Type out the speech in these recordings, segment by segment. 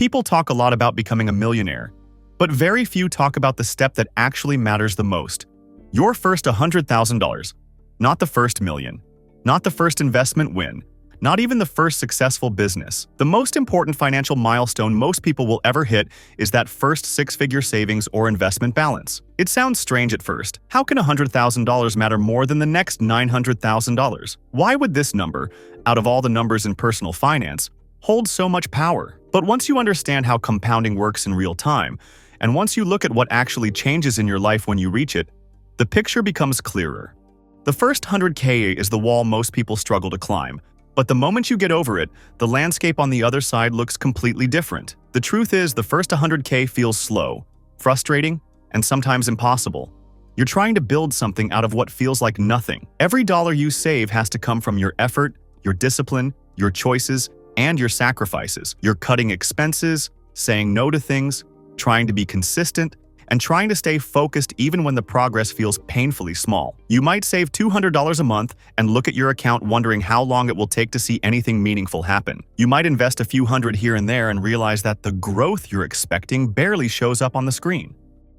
People talk a lot about becoming a millionaire, but very few talk about the step that actually matters the most. Your first $100,000, not the first million, not the first investment win, not even the first successful business. The most important financial milestone most people will ever hit is that first six-figure savings or investment balance. It sounds strange at first. How can $100,000 matter more than the next $900,000? Why would this number, out of all the numbers in personal finance, hold so much power? But once you understand how compounding works in real time, and once you look at what actually changes in your life when you reach it, the picture becomes clearer. The first 100K is the wall most people struggle to climb. But the moment you get over it, the landscape on the other side looks completely different. The truth is, the first 100K feels slow, frustrating, and sometimes impossible. You're trying to build something out of what feels like nothing. Every dollar you save has to come from your effort, your discipline, your choices, and your sacrifices. You're cutting expenses, saying no to things, trying to be consistent, and trying to stay focused even when the progress feels painfully small. You might save $200 a month and look at your account wondering how long it will take to see anything meaningful happen. You might invest a few hundred here and there and realize that the growth you're expecting barely shows up on the screen.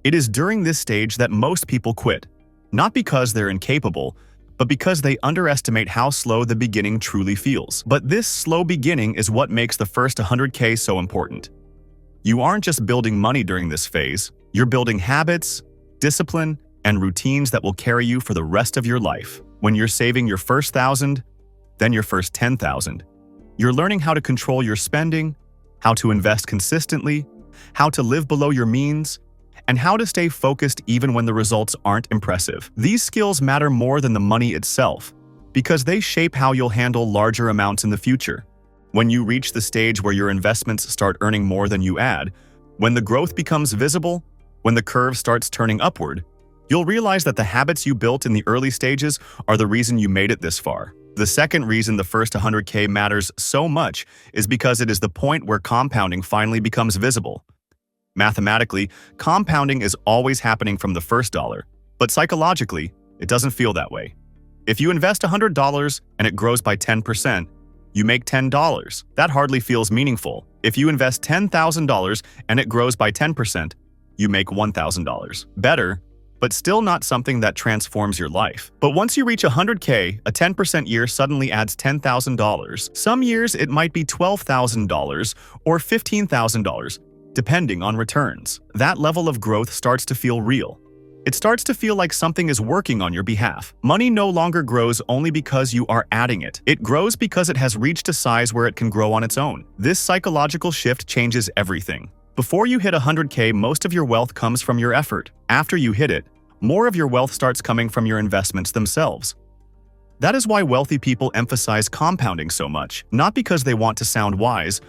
It is during this stage that most people quit, not because they're incapable, but because they underestimate how slow the beginning truly feels. But this slow beginning is what makes the first 100K so important. You aren't just building money during this phase. You're building habits, discipline, and routines that will carry you for the rest of your life. When you're saving your first $1,000, then your first $10,000, you're learning how to control your spending, how to invest consistently, how to live below your means, and how to stay focused even when the results aren't impressive. These skills matter more than the money itself, because they shape how you'll handle larger amounts in the future. When you reach the stage where your investments start earning more than you add, when the growth becomes visible, when the curve starts turning upward, you'll realize that the habits you built in the early stages are the reason you made it this far. The second reason the first 100K matters so much is because it is the point where compounding finally becomes visible. Mathematically, compounding is always happening from the first dollar, but psychologically, it doesn't feel that way. If you invest $100 and it grows by 10%, you make $10. That hardly feels meaningful. If you invest $10,000 and it grows by 10%, you make $1,000. Better, but still not something that transforms your life. But once you reach 100K, a 10% year suddenly adds $10,000. Some years it might be $12,000 or $15,000, depending on returns. That level of growth starts to feel real. It starts to feel like something is working on your behalf. Money no longer grows only because you are adding it. It grows because it has reached a size where it can grow on its own. This psychological shift changes everything. Before you hit 100K, most of your wealth comes from your effort. After you hit it, more of your wealth starts coming from your investments themselves. That is why wealthy people emphasize compounding so much, not because they want to sound wise,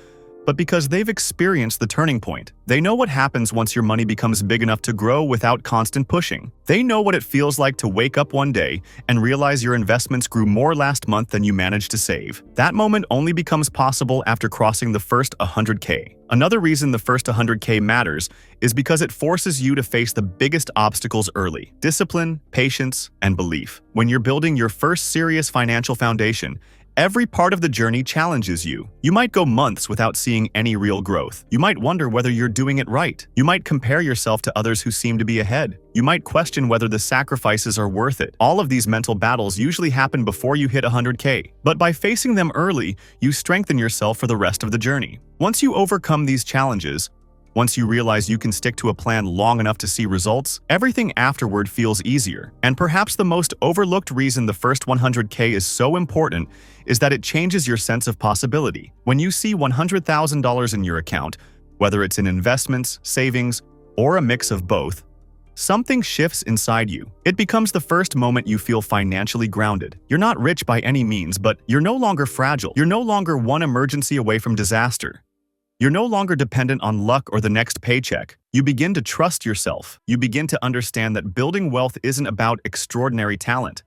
but because they've experienced the turning point. They know what happens once your money becomes big enough to grow without constant pushing. They know what it feels like to wake up one day and realize your investments grew more last month than you managed to save. That moment only becomes possible after crossing the first 100K. Another reason the first 100K matters is because it forces you to face the biggest obstacles early: discipline, patience, and belief. When you're building your first serious financial foundation, every part of the journey challenges you. You might go months without seeing any real growth. You might wonder whether you're doing it right. You might compare yourself to others who seem to be ahead. You might question whether the sacrifices are worth it. All of these mental battles usually happen before you hit 100K. But by facing them early, you strengthen yourself for the rest of the journey. Once you overcome these challenges, once you realize you can stick to a plan long enough to see results, everything afterward feels easier. And perhaps the most overlooked reason the first 100K is so important is that it changes your sense of possibility. When you see $100,000 in your account, whether it's in investments, savings, or a mix of both, something shifts inside you. It becomes the first moment you feel financially grounded. You're not rich by any means, but you're no longer fragile. You're no longer one emergency away from disaster. You're no longer dependent on luck or the next paycheck. You begin to trust yourself. You begin to understand that building wealth isn't about extraordinary talent.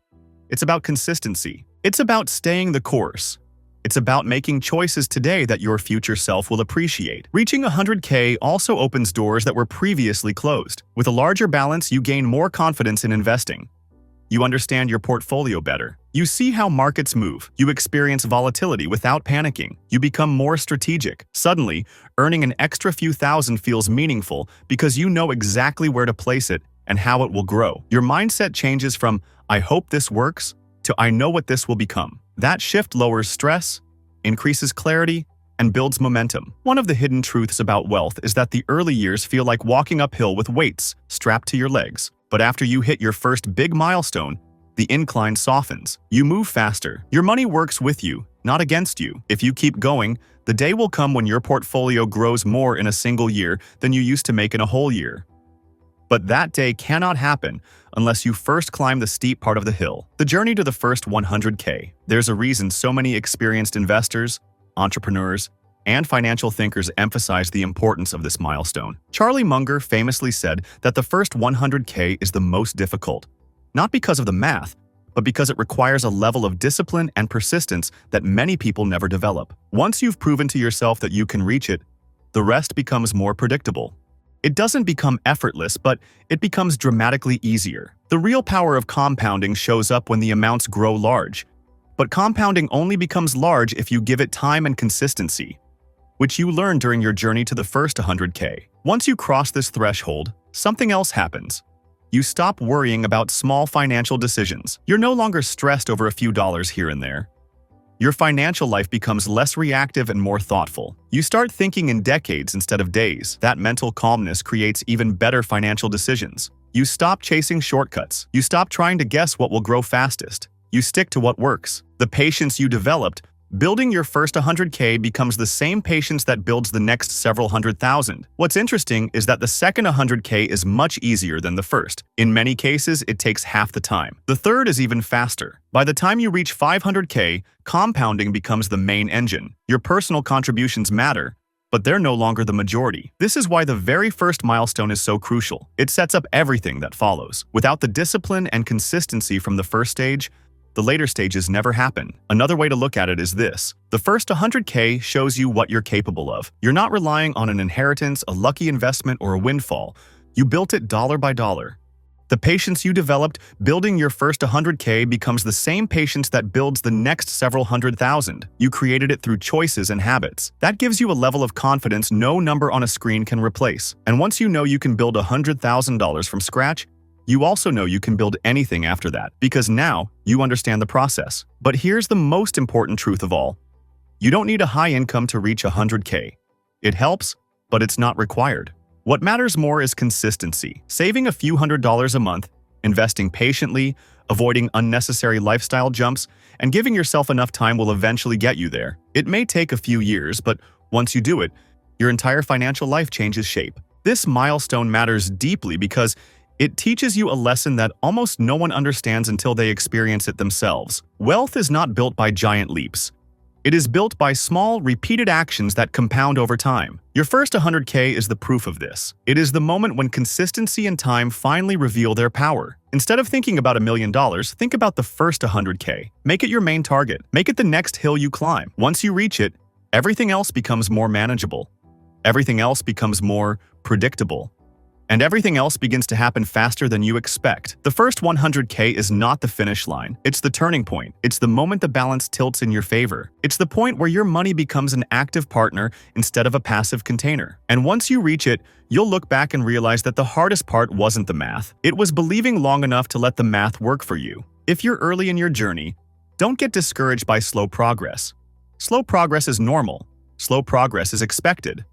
It's about consistency. It's about staying the course. It's about making choices today that your future self will appreciate. Reaching 100K also opens doors that were previously closed. With a larger balance, you gain more confidence in investing. You understand your portfolio better. You see how markets move. You experience volatility without panicking. You become more strategic. Suddenly, earning an extra few thousand feels meaningful because you know exactly where to place it and how it will grow. Your mindset changes from, "I hope this works," to "I know what this will become." That shift lowers stress, increases clarity, and builds momentum. One of the hidden truths about wealth is that the early years feel like walking uphill with weights strapped to your legs. But after you hit your first big milestone, the incline softens. You move faster. Your money works with you, not against you. If you keep going, the day will come when your portfolio grows more in a single year than you used to make in a whole year. But that day cannot happen unless you first climb the steep part of the hill. The journey to the first 100K. There's a reason so many experienced investors, entrepreneurs, and financial thinkers emphasize the importance of this milestone. Charlie Munger famously said that the first 100K is the most difficult, not because of the math, but because it requires a level of discipline and persistence that many people never develop. Once you've proven to yourself that you can reach it, the rest becomes more predictable. It doesn't become effortless, but it becomes dramatically easier. The real power of compounding shows up when the amounts grow large. But compounding only becomes large if you give it time and consistency, which you learn during your journey to the first 100K. Once you cross this threshold, something else happens. You stop worrying about small financial decisions. You're no longer stressed over a few dollars here and there. Your financial life becomes less reactive and more thoughtful. You start thinking in decades instead of days. That mental calmness creates even better financial decisions. You stop chasing shortcuts. You stop trying to guess what will grow fastest. You stick to what works. The patience you developed, building your first 100K becomes the same patience that builds the next several 100,000. What's interesting is that the second 100K is much easier than the first. In many cases, it takes half the time. The third is even faster. By the time you reach 500K, compounding becomes the main engine. Your personal contributions matter, but they're no longer the majority. This is why the very first milestone is so crucial. It sets up everything that follows. Without the discipline and consistency from the first stage, the later stages never happen. Another way to look at it is this. The first 100K shows you what you're capable of. You're not relying on an inheritance, a lucky investment, or a windfall. You built it dollar by dollar. The patience you developed building your first 100K becomes the same patience that builds the next several 100,000. You created it through choices and habits. That gives you a level of confidence no number on a screen can replace. And once you know you can build $100,000 from scratch, you also know you can build anything after that, because now you understand the process. But here's the most important truth of all. You don't need a high income to reach 100K. It helps, but it's not required. What matters more is consistency. Saving a few $100s a month, investing patiently, avoiding unnecessary lifestyle jumps, and giving yourself enough time will eventually get you there. It may take a few years, but once you do it, your entire financial life changes shape. This milestone matters deeply because it teaches you a lesson that almost no one understands until they experience it themselves. Wealth is not built by giant leaps. It is built by small, repeated actions that compound over time. Your first 100K is the proof of this. It is the moment when consistency and time finally reveal their power. Instead of thinking about $1 million, think about the first 100K. Make it your main target. Make it the next hill you climb. Once you reach it, everything else becomes more manageable. Everything else becomes more predictable. And everything else begins to happen faster than you expect. The first 100K is not the finish line. It's the turning point. It's the moment the balance tilts in your favor. It's the point where your money becomes an active partner instead of a passive container. And once you reach it, you'll look back and realize that the hardest part wasn't the math. It was believing long enough to let the math work for you. If you're early in your journey, don't get discouraged by slow progress. Slow progress is normal. Slow progress is expected.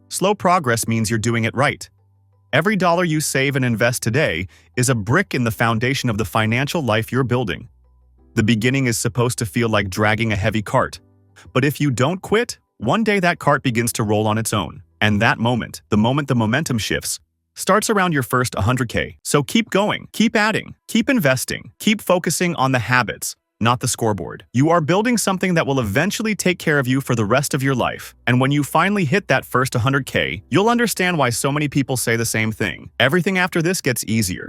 Slow progress means you're doing it right. Every dollar you save and invest today is a brick in the foundation of the financial life you're building. The beginning is supposed to feel like dragging a heavy cart. But if you don't quit, one day that cart begins to roll on its own. And that moment, the moment the momentum shifts, starts around your first 100K. So keep going, keep adding, keep investing, keep focusing on the habits, not the scoreboard. You are building something that will eventually take care of you for the rest of your life. And when you finally hit that first 100K, you'll understand why so many people say the same thing. Everything after this gets easier.